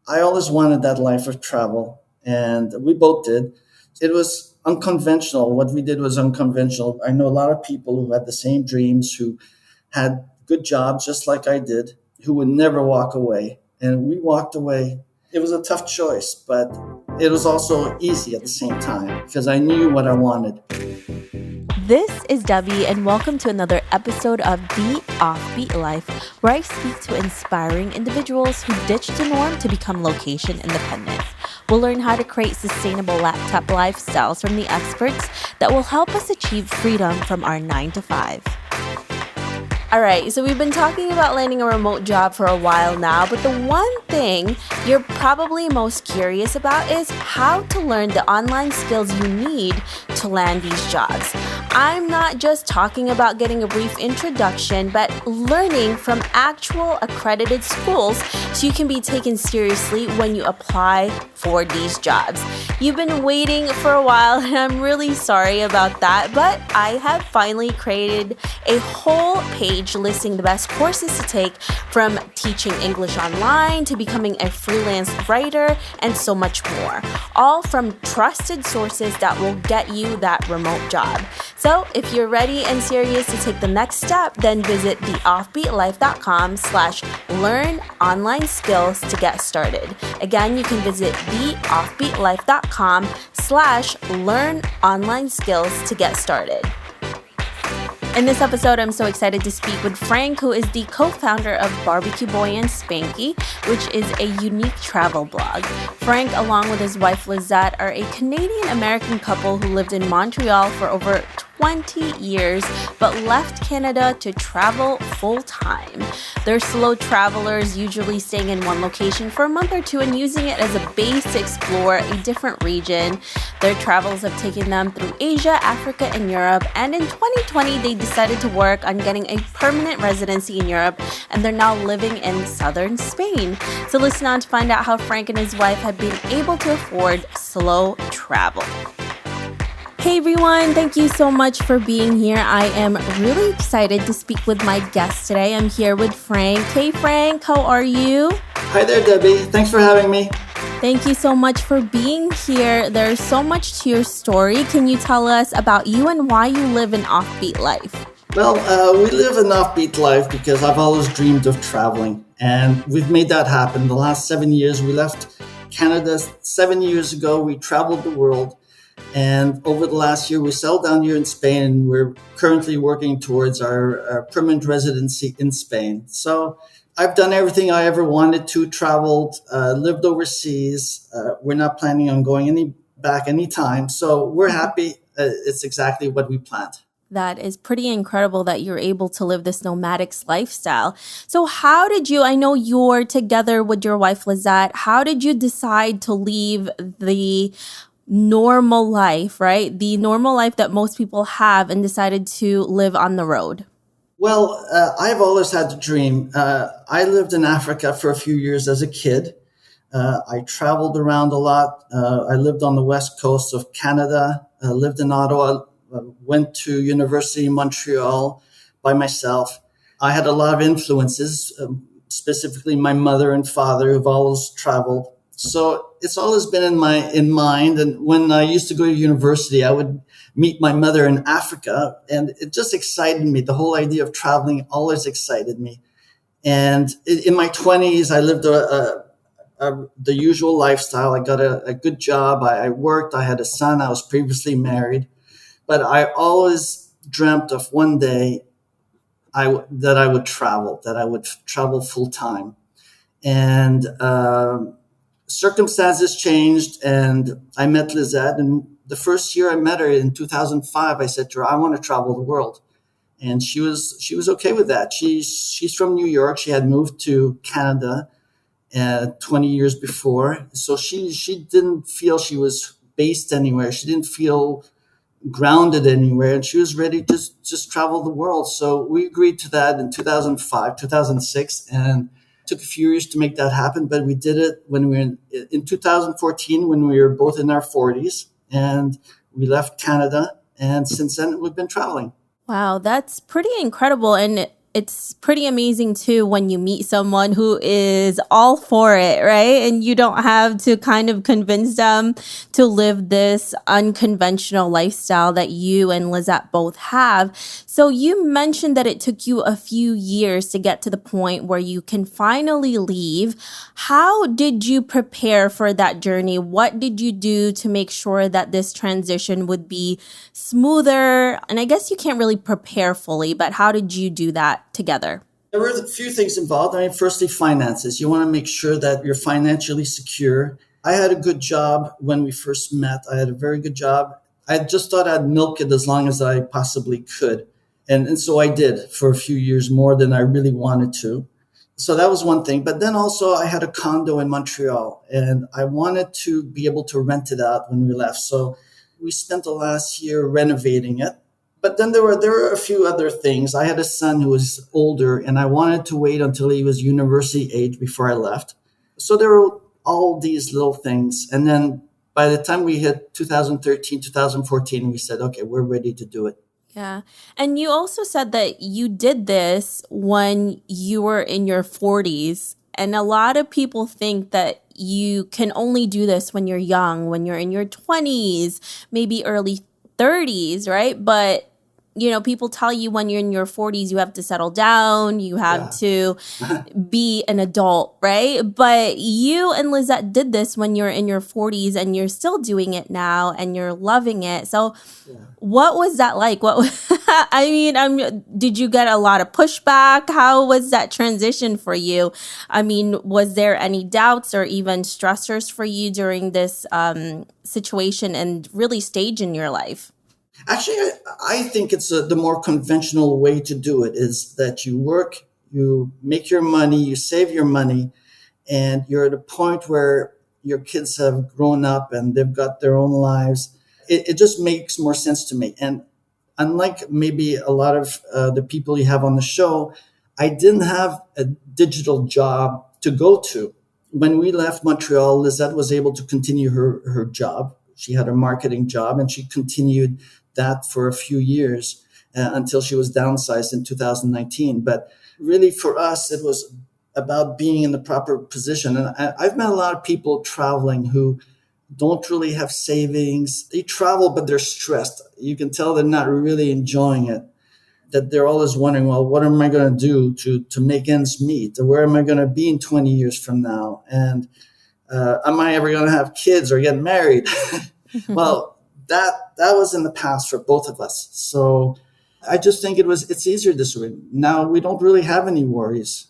I always wanted that life of travel, and we both did. It was unconventional. What we did was unconventional. I know a lot of people who had the same dreams, who had good jobs just like I did, who would never walk away. And we walked away. It was a tough choice, but it was also easy at the same time because I knew what I wanted. This is Debbie, and welcome to another episode of The Offbeat Life, where I speak to inspiring individuals who ditched the norm to become location independent. We'll learn how to create sustainable laptop lifestyles from the experts that will help us achieve freedom from our 9 to 5. All right, so we've been talking about landing a remote job for a while now, but the one thing you're probably most curious about is how to learn the online skills you need to land these jobs. I'm not just talking about getting a brief introduction, but learning from actual accredited schools so you can be taken seriously when you apply for these jobs. You've been waiting for a while, and I'm really sorry about that, but I have finally created a whole page listing the best courses to take, from teaching English online to becoming a freelance writer and so much more, all from trusted sources that will get you that remote job. So if you're ready and serious to take the next step, then visit theoffbeatlife.com/learn online skills to get started. Again, you can visit theoffbeatlife.com/learn online skills to get started. In this episode, I'm so excited to speak with Frank, who is the co-founder of BBQBoy and Spanky, which is a unique travel blog. Frank, along with his wife Lissette, are a Canadian-American couple who lived in Montreal for over 20 years, but left Canada to travel full-time. They're slow travelers, usually staying in one location for a month or two and using it as a base to explore a different region. Their travels have taken them through Asia, Africa, and Europe, and in 2020, they decided to work on getting a permanent residency in Europe, and they're now living in southern Spain. So listen on to find out how Frank and his wife have been able to afford slow travel. Hey everyone, thank you so much for being here. I am really excited to speak with my guest today. I'm here with Frank. Hey Frank, how are you? Hi there, Debbie. Thanks for having me. Thank you so much for being here. There's so much to your story. Can you tell us about you and why you live an offbeat life? Well, we live an offbeat life because I've always dreamed of traveling, and we've made that happen. The last 7 years, we left Canada 7 years ago. We traveled the world. And over the last year, we settled down here in Spain, and we're currently working towards our permanent residency in Spain. So I've done everything I ever wanted to, traveled, lived overseas. We're not planning on going back anytime. So we're happy. It's exactly what we planned. That is pretty incredible that you're able to live this nomadic lifestyle. So how did you, I know you're together with your wife, Lissette, how did you decide to leave the normal life, right? The normal life that most people have, and decided to live on the road? Well, I've always had the dream. I lived in Africa for a few years as a kid. I traveled around a lot. I lived on the west coast of Canada, lived in Ottawa, went to university in Montreal by myself. I had a lot of influences, specifically my mother and father, who've always traveled. So it's always been in mind. And when I used to go to university, I would meet my mother in Africa, and it just excited me. The whole idea of traveling always excited me. And in my 20s, I lived the usual lifestyle. I got a good job. I worked. I had a son. I was previously married. But I always dreamt of one day that I would travel full time. And circumstances changed, and I met Lissette. And the first year I met her in 2005, I said to her, I want to travel the world. And she was okay with that. She's from New York. She had moved to Canada 20 years before. So she didn't feel she was based anywhere. She didn't feel grounded anywhere, and she was ready to just travel the world. So we agreed to that in 2005, 2006, and took a few years to make that happen, but we did it when we were in 2014, when we were both in our 40s, and we left Canada. And since then, we've been traveling. Wow, that's pretty incredible. And it's pretty amazing too when you meet someone who is all for it, right? And you don't have to kind of convince them to live this unconventional lifestyle that you and Lissette both have. So you mentioned that it took you a few years to get to the point where you can finally leave. How did you prepare for that journey? What did you do to make sure that this transition would be smoother? And I guess you can't really prepare fully, but how did you do that together? There were a few things involved. I mean, firstly, finances. You want to make sure that you're financially secure. I had a good job when we first met. I had a very good job. I just thought I'd milk it as long as I possibly could. And so I did for a few years, more than I really wanted to. So that was one thing. But then also I had a condo in Montreal and I wanted to be able to rent it out when we left. So we spent the last year renovating it. But then there were a few other things. I had a son who was older and I wanted to wait until he was university age before I left. So there were all these little things. And then by the time we hit 2013, 2014, we said, okay, we're ready to do it. Yeah. And you also said that you did this when you were in your 40s. And a lot of people think that you can only do this when you're young, when you're in your 20s, maybe early 30s, right? But people tell you when you're in your 40s, you have to settle down, you have to be an adult, right? But you and Lissette did this when you're in your 40s and you're still doing it now and you're loving it. So what was that like? Did you get a lot of pushback? How was that transition for you? I mean, was there any doubts or even stressors for you during this situation and really stage in your life? Actually, I think it's the more conventional way to do it is that you work, you make your money, you save your money, and you're at a point where your kids have grown up and they've got their own lives. It just makes more sense to me. And unlike maybe a lot of the people you have on the show, I didn't have a digital job to go to. When we left Montreal, Lissette was able to continue her job. She had a marketing job and she continued that for a few years until she was downsized in 2019. But really for us, it was about being in the proper position. And I've met a lot of people traveling who don't really have savings. They travel, but they're stressed. You can tell they're not really enjoying it, that they're always wondering, well, what am I going to do to make ends meet? Or where am I going to be in 20 years from now? And am I ever going to have kids or get married? Well, that was in the past for both of us. So I just think it's easier this way. Now we don't really have any worries.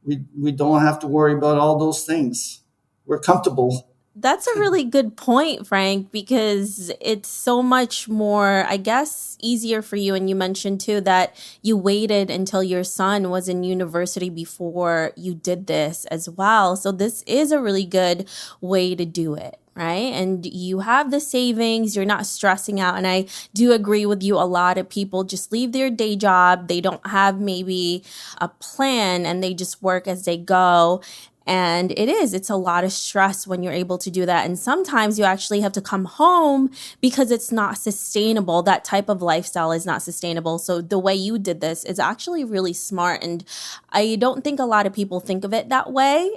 We don't have to worry about all those things. We're comfortable. That's a really good point, Frank, because it's so much more, I guess, easier for you. And you mentioned too that you waited until your son was in university before you did this as well. So this is a really good way to do it. Right? And you have the savings, you're not stressing out. And I do agree with you. A lot of people just leave their day job. They don't have maybe a plan and they just work as they go. And it's a lot of stress when you're able to do that. And sometimes you actually have to come home because it's not sustainable. That type of lifestyle is not sustainable. So the way you did this is actually really smart. And I don't think a lot of people think of it that way.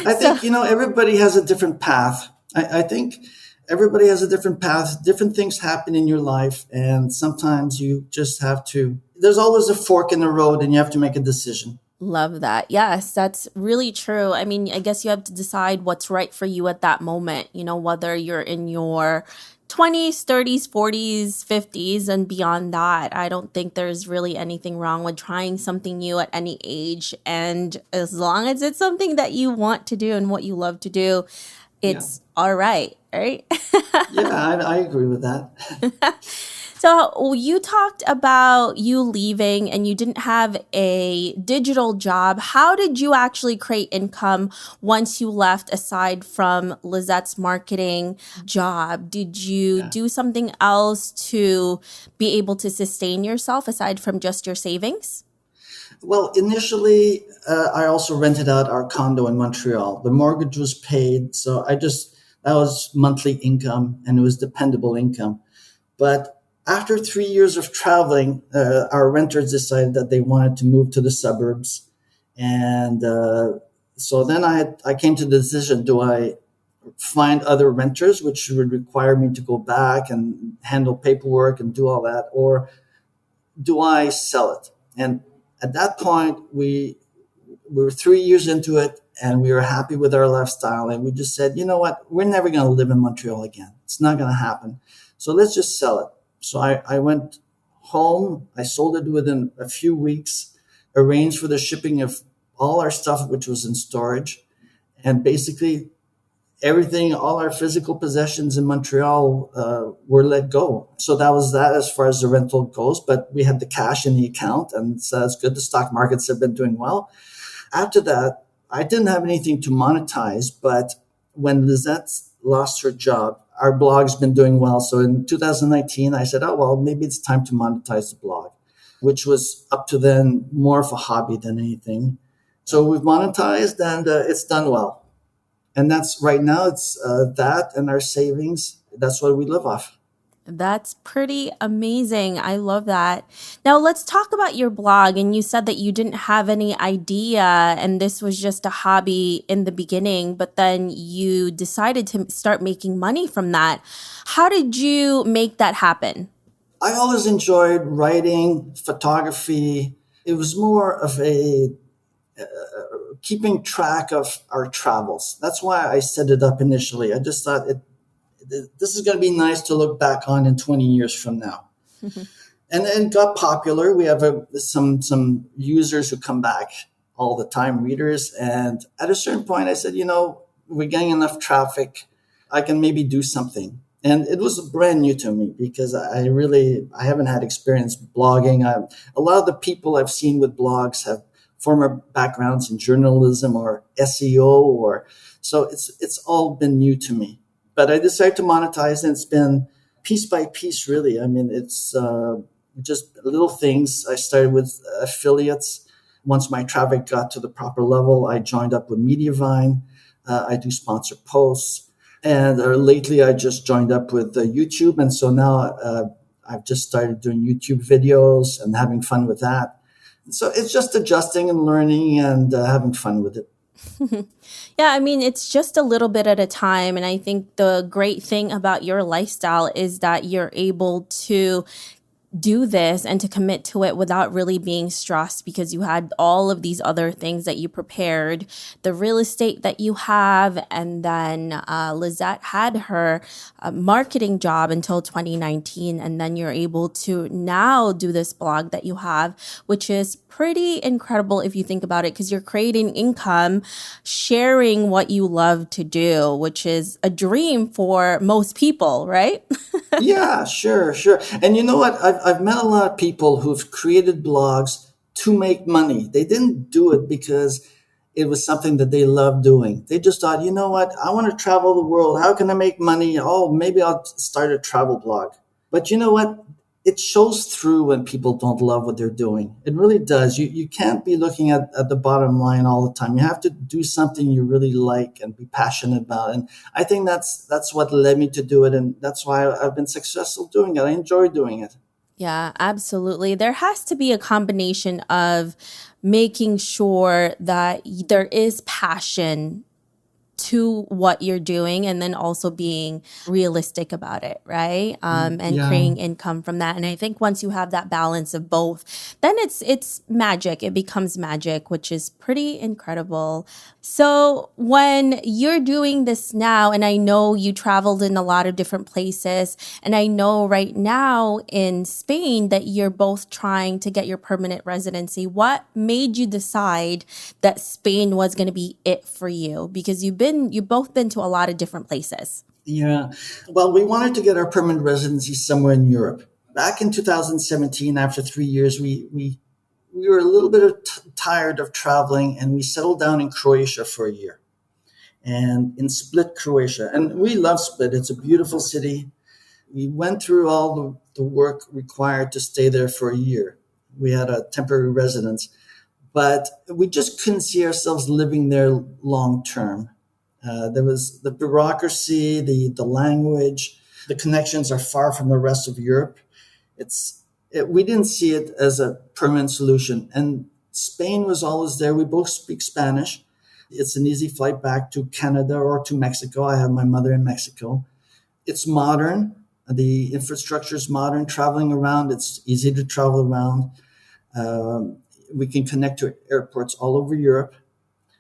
I think, everybody has a different path. I think everybody has a different path. Different things happen in your life. And sometimes you just have to, there's always a fork in the road and you have to make a decision. Love that. Yes, that's really true. I mean, I guess you have to decide what's right for you at that moment, whether you're in your 20s, 30s, 40s, 50s, and beyond that. I don't think there's really anything wrong with trying something new at any age. And as long as it's something that you want to do and what you love to do, it's all right, right? Yeah, I agree with that. So you talked about you leaving and you didn't have a digital job. How did you actually create income once you left aside from Lissette's marketing job? Did you do something else to be able to sustain yourself aside from just your savings? Well, initially, I also rented out our condo in Montreal. The mortgage was paid, so that was monthly income and it was dependable income. But After 3 years of traveling, our renters decided that they wanted to move to the suburbs. And so then I came to the decision, do I find other renters, which would require me to go back and handle paperwork and do all that, or do I sell it? And at that point, we were 3 years into it and we were happy with our lifestyle. And we just said, you know what? We're never going to live in Montreal again. It's not going to happen. So let's just sell it. So I went home. I sold it within a few weeks, arranged for the shipping of all our stuff, which was in storage. And basically, everything, all our physical possessions in Montreal were let go. So that was that as far as the rental goes. But we had the cash in the account, and so that's good. The stock markets have been doing well. After that, I didn't have anything to monetize. But when Lissette lost her job, our blog's been doing well. So in 2019, I said, oh, well, maybe it's time to monetize the blog, which was up to then more of a hobby than anything. So we've monetized and it's done well. And that's right now, it's that and our savings. That's what we live off. That's pretty amazing. I love that. Now, let's talk about your blog. And you said that you didn't have any idea and this was just a hobby in the beginning, but then you decided to start making money from that. How did you make that happen? I always enjoyed writing, photography. It was more of a keeping track of our travels. That's why I set it up initially. I just thought this is going to be nice to look back on in 20 years from now. And it got popular. We have some users who come back all the time, readers. And at a certain point, I said, we're getting enough traffic. I can maybe do something. And it was brand new to me because I haven't had experience blogging. A lot of the people I've seen with blogs have former backgrounds in journalism or SEO, so it's all been new to me. But I decided to monetize, and it's been piece by piece, really. I mean, it's just little things. I started with affiliates. Once my traffic got to the proper level, I joined up with Mediavine. I do sponsor posts. And lately, I just joined up with YouTube. And so now I've just started doing YouTube videos and having fun with that. So it's just adjusting and learning and having fun with it. Yeah, I mean, it's just a little bit at a time. And I think the great thing about your lifestyle is that you're able to do this and to commit to it without really being stressed because you had all of these other things that you prepared, the real estate that you have, and then Lissette had her marketing job until 2019, and then you're able to now do this blog that you have, which is pretty incredible if you think about it, because you're creating income, sharing what you love to do, which is a dream for most people, right? Yeah, sure. And you know what? I've met a lot of people who've created blogs to make money. They didn't do it because it was something that they loved doing. They just thought, you know what? I want to travel the world. How can I make money? Oh, maybe I'll start a travel blog. But you know what? It shows through when people don't love what they're doing. It really does. You can't be looking at the bottom line all the time. You have to do something you really like and be passionate about. And I think that's what led me to do it. And that's why I've been successful doing it. I enjoy doing it. Yeah, absolutely. There has to be a combination of making sure that there is passion to what you're doing and then also being realistic about it, right? And creating income from that. And I think once you have that balance of both, then it's magic. It becomes magic, which is pretty incredible. So when you're doing this now, and I know you traveled in a lot of different places, and I know right now in Spain that you're both trying to get your permanent residency, what made you decide that Spain was going to be it for you? Because you've both been to a lot of different places. Yeah. Well, we wanted to get our permanent residency somewhere in Europe. Back in 2017, after 3 years, we were a little bit tired of traveling, and we settled down in Croatia for a year, and in Split, Croatia. And we love Split. It's a beautiful city. We went through all the work required to stay there for a year. We had a temporary residence, but we just couldn't see ourselves living there long term. There was the bureaucracy, the language, the connections are far from the rest of Europe. We didn't see it as a permanent solution. And Spain was always there. We both speak Spanish. It's an easy flight back to Canada or to Mexico. I have my mother in Mexico. It's modern. The infrastructure is modern. Traveling around, it's easy to travel around. We can connect to airports all over Europe.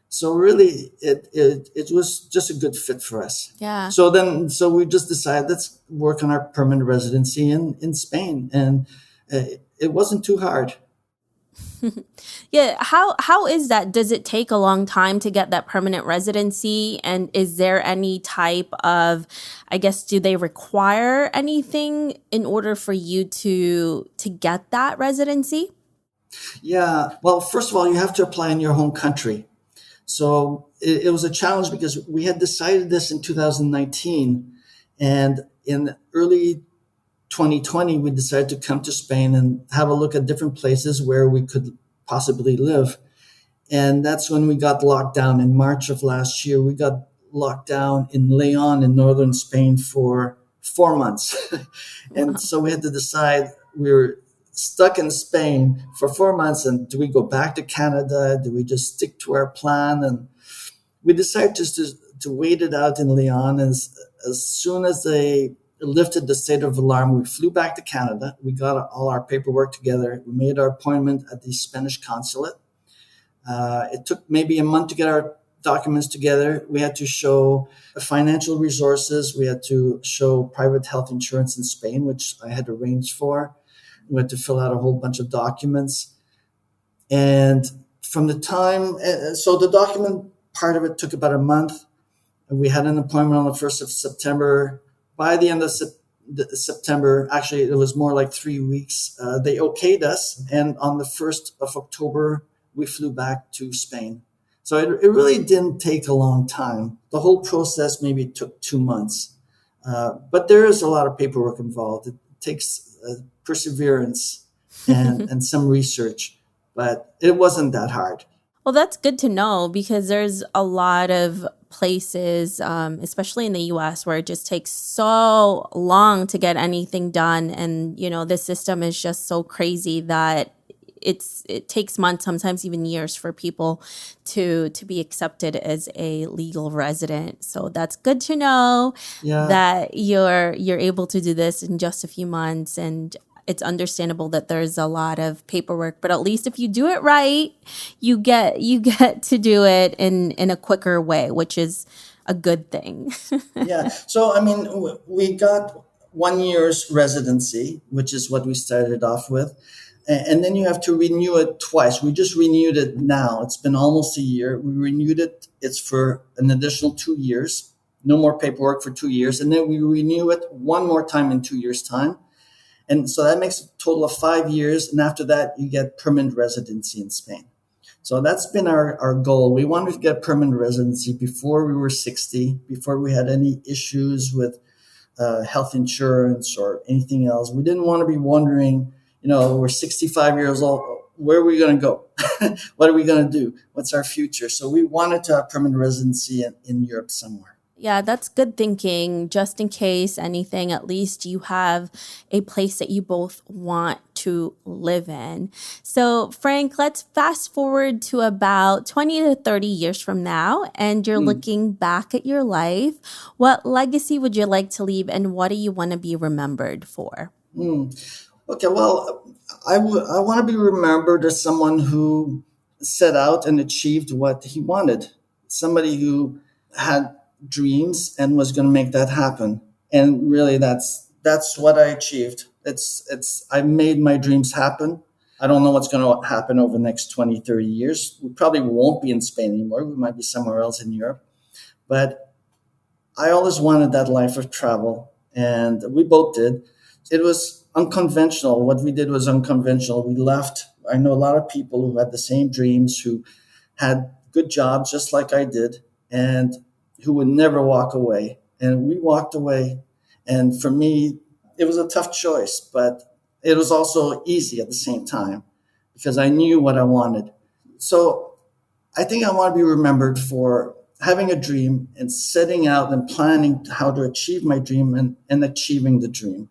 So really, it was just a good fit for us. Yeah. So we just decided, let's work on our permanent residency in Spain, and it wasn't too hard. Yeah. How is that? Does it take a long time to get that permanent residency? And is there any type of, I guess, do they require anything in order for you to get that residency? Yeah. Well, first of all, you have to apply in your home country. So it was a challenge because we had decided this in 2019, and in early 2020, we decided to come to Spain and have a look at different places where we could possibly live. And that's when we got locked down in March of last year. We got locked down in Leon in northern Spain for 4 months. And so we had to decide, we were stuck in Spain for 4 months. And do we go back to Canada? Do we just stick to our plan? And we decided just to wait it out in Leon. And as soon as they lifted the state of alarm, we flew back to Canada. We got all our paperwork together. We made our appointment at the Spanish consulate. It took maybe a month to get our documents together. We had to show financial resources. We had to show private health insurance in Spain, which I had arranged for. We had to fill out a whole bunch of documents. And from the time, so the document part of it took about a month. We had an appointment on the 1st of September. By the end of September, actually, it was more like 3 weeks, they okayed us. And on the 1st of October, we flew back to Spain. So it really didn't take a long time. The whole process maybe took 2 months. But there is a lot of paperwork involved. It takes perseverance and some research, but it wasn't that hard. Well, that's good to know because there's a lot of places, especially in the US, where it just takes so long to get anything done. And, the system is just so crazy that it takes months, sometimes even years for people to be accepted as a legal resident. So that's good to know that you're able to do this in just a few months. And it's understandable that there's a lot of paperwork, but at least if you do it right, you get to do it in a quicker way, which is a good thing. Yeah. So, I mean, we got 1 year's residency, which is what we started off with. And then you have to renew it twice. We just renewed it now. It's been almost a year. We renewed it. It's for an additional 2 years. No more paperwork for 2 years. And then we renew it one more time in 2 years' time. And so that makes a total of 5 years. And after that, you get permanent residency in Spain. So that's been our goal. We wanted to get permanent residency before we were 60, before we had any issues with health insurance or anything else. We didn't want to be wondering, we're 65 years old. Where are we going to go? What are we going to do? What's our future? So we wanted to have permanent residency in Europe somewhere. Yeah, that's good thinking. Just in case anything, at least you have a place that you both want to live in. So, Frank, let's fast forward to about 20 to 30 years from now, and you're looking back at your life. What legacy would you like to leave, and what do you want to be remembered for? Okay, well, I want to be remembered as someone who set out and achieved what he wanted. Somebody who had dreams and was going to make that happen. And really, that's what I achieved. I made my dreams happen. I don't know what's going to happen over the next 20, 30 years. We probably won't be in Spain anymore. We might be somewhere else in Europe. But I always wanted that life of travel, and we both did. It was unconventional. What we did was unconventional. We left. I know a lot of people who had the same dreams, who had good jobs just like I did, and who would never walk away. And we walked away. And for me, it was a tough choice, but it was also easy at the same time because I knew what I wanted. So I think I want to be remembered for having a dream and setting out and planning how to achieve my dream and achieving the dream.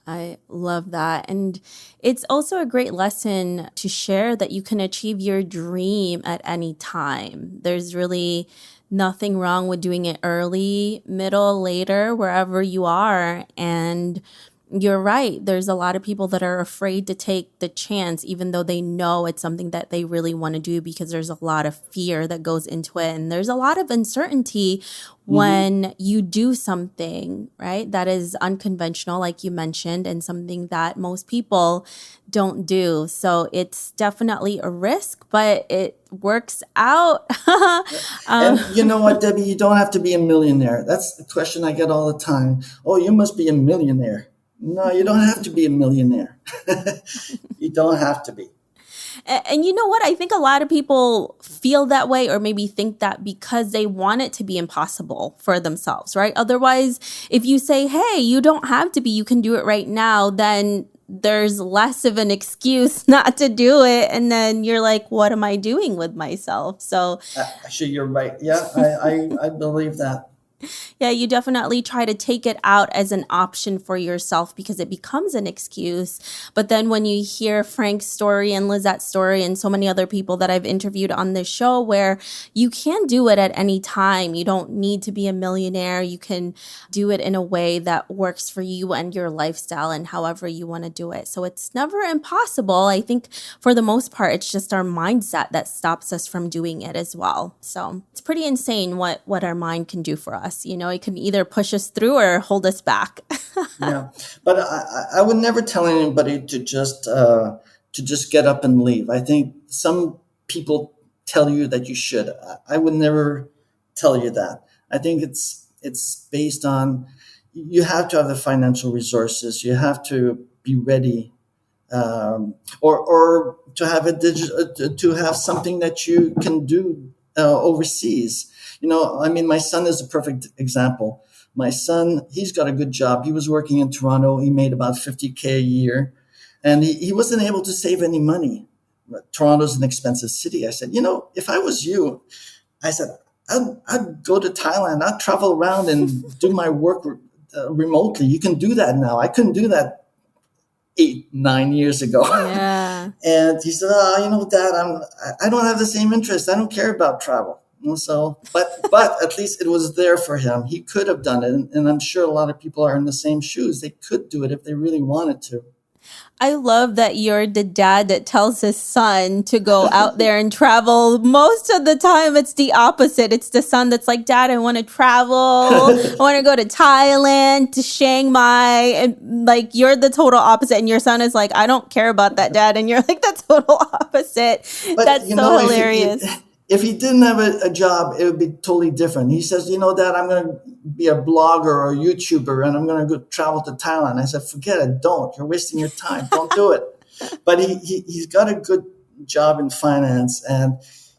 I love that. And it's also a great lesson to share that you can achieve your dream at any time. There's really nothing wrong with doing it early, middle, later, wherever you are. And you're right. There's a lot of people that are afraid to take the chance, even though they know it's something that they really want to do, because there's a lot of fear that goes into it. And there's a lot of uncertainty when you do something, right, that is unconventional, like you mentioned, and something that most people don't do. So it's definitely a risk, but it works out. And you know what, Debbie, you don't have to be a millionaire. That's the question I get all the time. Oh, you must be a millionaire. No, you don't have to be a millionaire. You don't have to be. And you know what? I think a lot of people feel that way, or maybe think that because they want it to be impossible for themselves, right? Otherwise, if you say, hey, you don't have to be, you can do it right now, then there's less of an excuse not to do it. And then you're like, what am I doing with myself? So Actually, you're right. Yeah, I believe that. yeah, you definitely try to take it out as an option for yourself, because it becomes an excuse. But then when you hear Frank's story and Lisette's story and so many other people that I've interviewed on this show, where you can do it at any time, you don't need to be a millionaire. You can do it in a way that works for you and your lifestyle and however you want to do it. So it's never impossible. I think for the most part, it's just our mindset that stops us from doing it as well. So it's pretty insane what our mind can do for us. You know, it can either push us through or hold us back. Yeah, but I would never tell anybody to just get up and leave. I think some people tell you that you should. I would never tell you that. I think it's based on, you have to have the financial resources. You have to be ready, or to have to have something that you can do overseas. You know, I mean, my son is a perfect example. My son, he's got a good job. He was working in Toronto. He made about 50K a year, and he wasn't able to save any money. Toronto's an expensive city. I said, you know, if I was you, I said, I'd go to Thailand. I'd travel around and do my work remotely. You can do that now. I couldn't do that 8-9 years ago. Yeah. And he said, oh, you know, Dad, I don't have the same interest. I don't care about travel. And so, but at least it was there for him. He could have done it. And I'm sure a lot of people are in the same shoes. They could do it if they really wanted to. I love that you're the dad that tells his son to go out there and travel. Most of the time, it's the opposite. It's the son that's like, Dad, I want to travel. I want to go to Thailand, to Chiang Mai. And like, you're the total opposite. And your son is like, I don't care about that, Dad. And you're like, the total opposite. But, that's you so know, hilarious. If he didn't have a job, it would be totally different. He says, you know, Dad, I'm going to be a blogger or a YouTuber and I'm going to go travel to Thailand. I said, forget it. Don't. You're wasting your time. Don't do it. But he's got a good job in finance. And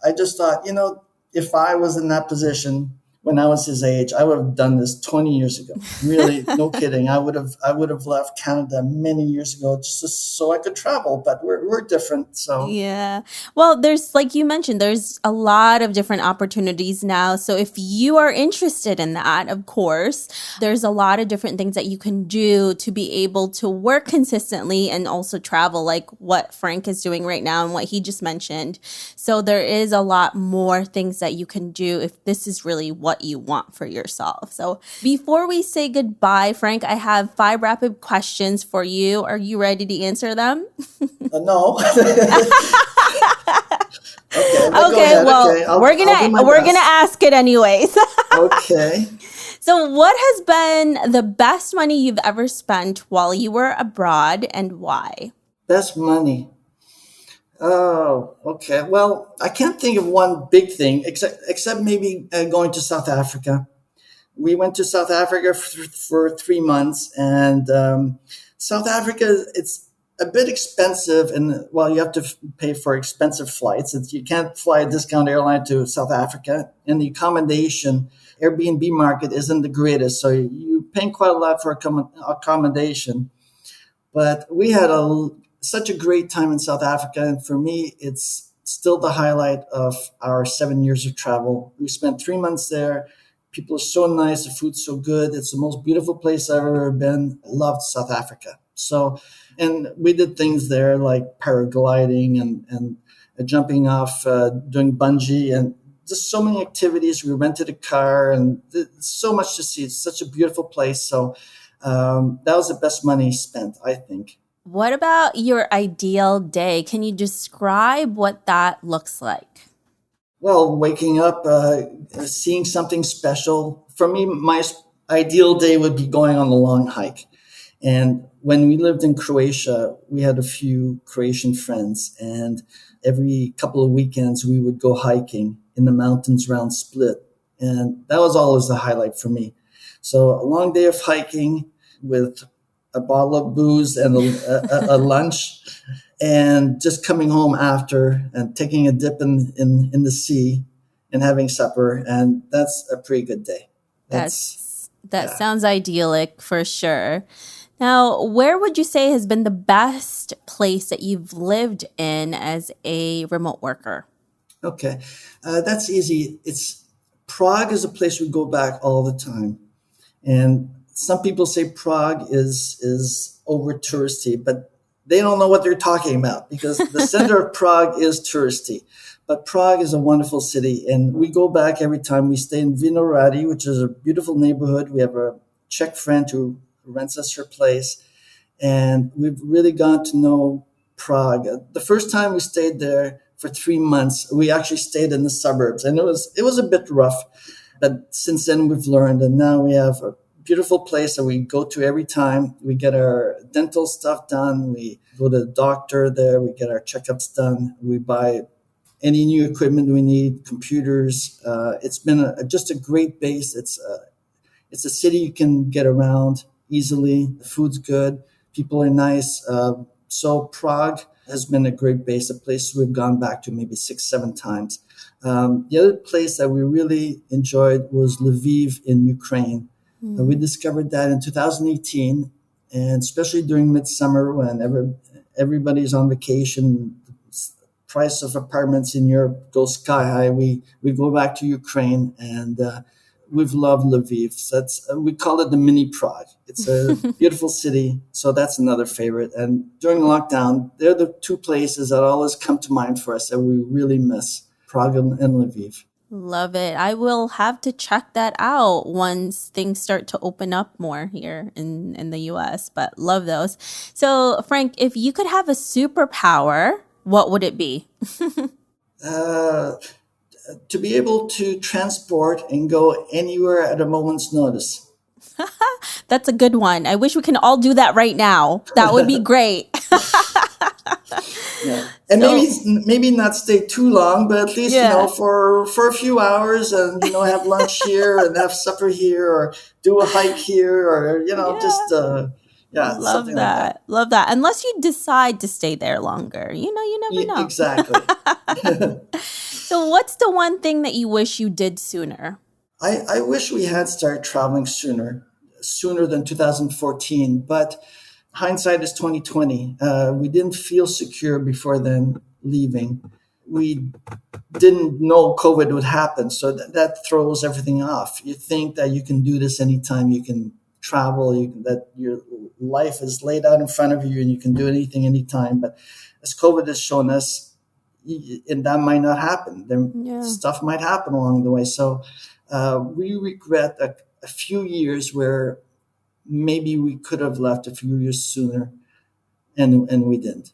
I just thought, you know, if I was in that position when I was his age, I would have done this 20 years ago. Really, no kidding. I would have left Canada many years ago just so I could travel. But we're different. So yeah. Well, there's, like you mentioned, there's a lot of different opportunities now. So if you are interested in that, of course, there's a lot of different things that you can do to be able to work consistently and also travel, like what Frank is doing right now and what he just mentioned. So there is a lot more things that you can do if this is really what you want for yourself. So before we say goodbye, Frank, I have 5 rapid questions for you. Are you ready to answer them? No. Okay, well, okay. We're gonna ask it anyways. Okay. So what has been the best money you've ever spent while you were abroad, and why? Best money. Oh, okay. Well, I can't think of one big thing except maybe going to South Africa. We went to South Africa for 3 months, and South Africa, it's a bit expensive, and well, you have to pay for expensive flights. You can't fly a discount airline to South Africa, and the accommodation Airbnb market isn't the greatest, so you're paying quite a lot for accommodation. But we had such a great time in South Africa, and for me, it's still the highlight of our 7 years of travel. We spent 3 months there, People are so nice. The food's so good. It's the most beautiful place I've ever been. Loved South Africa. So, and we did things there like paragliding and jumping off, doing bungee, and just so many activities. We rented a car, and so much to see. It's such a beautiful place. So that was the best money spent, I think. What about your ideal day? Can you describe what that looks like? Well, waking up, seeing something special. For me, my ideal day would be going on a long hike. And when we lived in Croatia, we had a few Croatian friends, and every couple of weekends we would go hiking in the mountains around Split. And that was always the highlight for me. So a long day of hiking with a bottle of booze and a lunch, and just coming home after and taking a dip in the sea and having supper. And that's a pretty good day. That sounds idyllic for sure. Now, where would you say has been the best place that you've lived in as a remote worker? Okay, that's easy. Prague is a place we go back all the time. And some people say Prague is over touristy, but they don't know what they're talking about because the center of Prague is touristy. But Prague is a wonderful city, and we go back every time. We stay in Vinohrady, which is a beautiful neighborhood. We have a Czech friend who rents us her place, and we've really gotten to know Prague. The first time we stayed there for 3 months, we actually stayed in the suburbs, and it was a bit rough. But since then, we've learned, and now we have a beautiful place that we go to every time. We get our dental stuff done. We go to the doctor there. We get our checkups done. We buy any new equipment we need, computers. It's been just a great base. It's a city you can get around easily. The food's good. People are nice. So Prague has been a great base, a place we've gone back to maybe 6, 7 times. The other place that we really enjoyed was Lviv in Ukraine. We discovered that in 2018, and especially during midsummer when everybody's on vacation, the price of apartments in Europe goes sky high. We go back to Ukraine, and we've loved Lviv. So we call it the mini Prague. It's a beautiful city, so that's another favorite. And during lockdown, they're the 2 places that always come to mind for us that we really miss, Prague and Lviv. Love it. I will have to check that out once things start to open up more here in the US, but love those. So, Frank, if you could have a superpower, what would it be? To be able to transport and go anywhere at a moment's notice. That's a good one. I wish we can all do that right now. That would be great. Yeah. And maybe not stay too long, but at least, for a few hours and, have lunch here and have supper here or do a hike here or, just, Love that. Love that. Unless you decide to stay there longer, you never know. Exactly. So what's the one thing that you wish you did sooner? I wish we had started traveling sooner than 2014, but hindsight is 2020. We didn't feel secure before then leaving. We didn't know COVID would happen, so that throws everything off. You think that you can do this anytime you can travel, that your life is laid out in front of you and you can do anything anytime. But as COVID has shown us, and that might not happen. Stuff might happen along the way. So we regret a few years where maybe we could have left a few years sooner, and we didn't.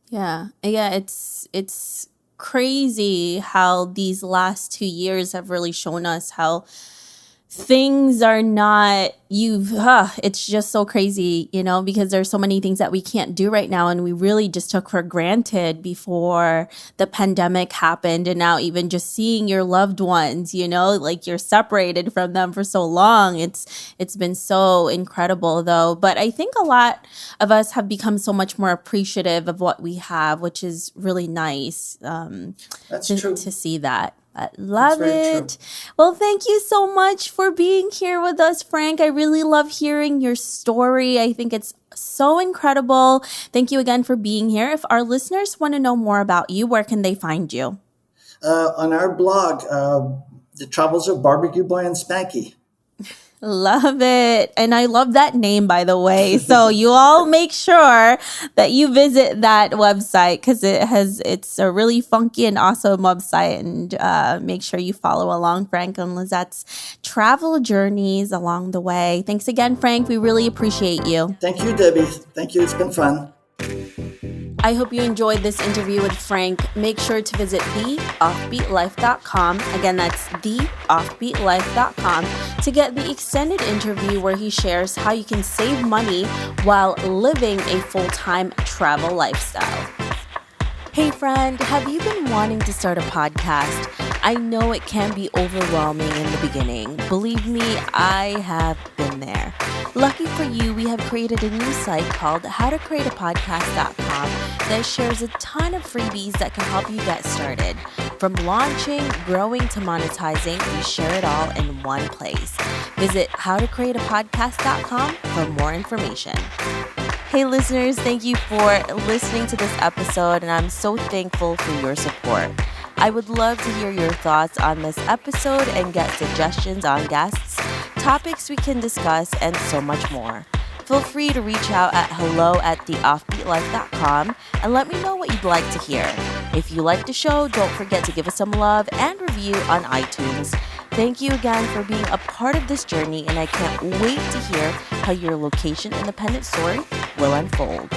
Yeah. It's crazy how these last 2 years have really shown us how things are not it's just so crazy, because there's so many things that we can't do right now and we really just took for granted before the pandemic happened. And now even just seeing your loved ones, like you're separated from them for so long, it's been so incredible though. But I think a lot of us have become so much more appreciative of what we have, which is really nice. That's true. To see that. I love it. Well, thank you so much for being here with us, Frank. I really love hearing your story. I think it's so incredible. Thank you again for being here. If our listeners want to know more about you, where can they find you? On our blog, The Travels of BBQ Boy and Spanky. Love it. And I love that name, by the way. So you all make sure that you visit that website because it's a really funky and awesome website. And make sure you follow along Frank and Lisette's travel journeys along the way. Thanks again, Frank. We really appreciate you. Thank you, Debbie. Thank you. It's been fun. I hope you enjoyed this interview with Frank. Make sure to visit theoffbeatlife.com. Again, that's theoffbeatlife.com to get the extended interview where he shares how you can save money while living a full-time travel lifestyle. Hey friend, have you been wanting to start a podcast? I know it can be overwhelming in the beginning. Believe me, I have been there. Lucky for you, we have created a new site called howtocreateapodcast.com that shares a ton of freebies that can help you get started. From launching, growing to monetizing, we share it all in one place. Visit howtocreateapodcast.com for more information. Hey listeners, thank you for listening to this episode, and I'm so thankful for your support. I would love to hear your thoughts on this episode and get suggestions on guests, topics we can discuss, and so much more. Feel free to reach out at hello@theoffbeatlife.com and let me know what you'd like to hear. If you like the show, don't forget to give us some love and review on iTunes. Thank you again for being a part of this journey, and I can't wait to hear how your location independent story will unfold.